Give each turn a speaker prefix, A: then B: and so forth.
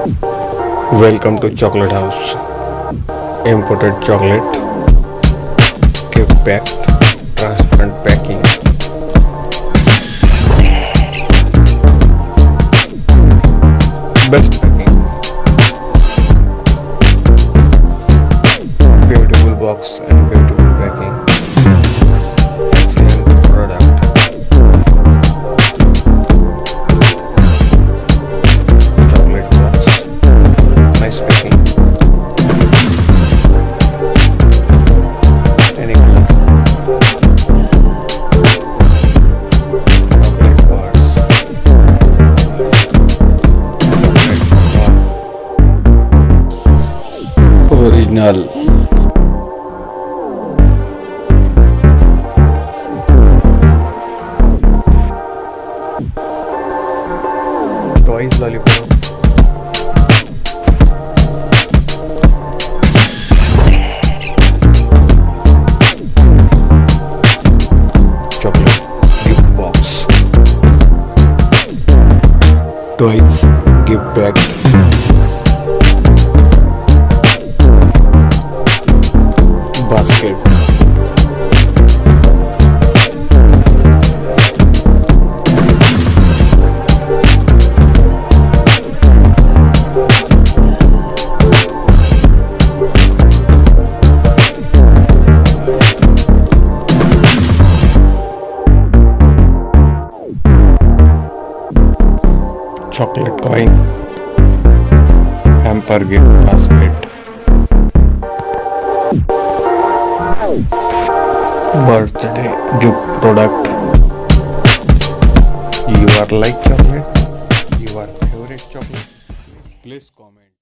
A: Welcome to Chocolate House. Imported chocolate, gift packed, transparent packing. Best packing. Beautiful box and beautiful packing. Excellent product. Chocolate box. Nice packing. Any color. Chocolate bars. Chocolate bar. Original. Twice lollipop. Chocolate gift box. Toys gift packed. Basket. Chocolate coin. Hamper gift basket. Birthday gift product. You are like chocolate? Your favorite chocolate? Please comment.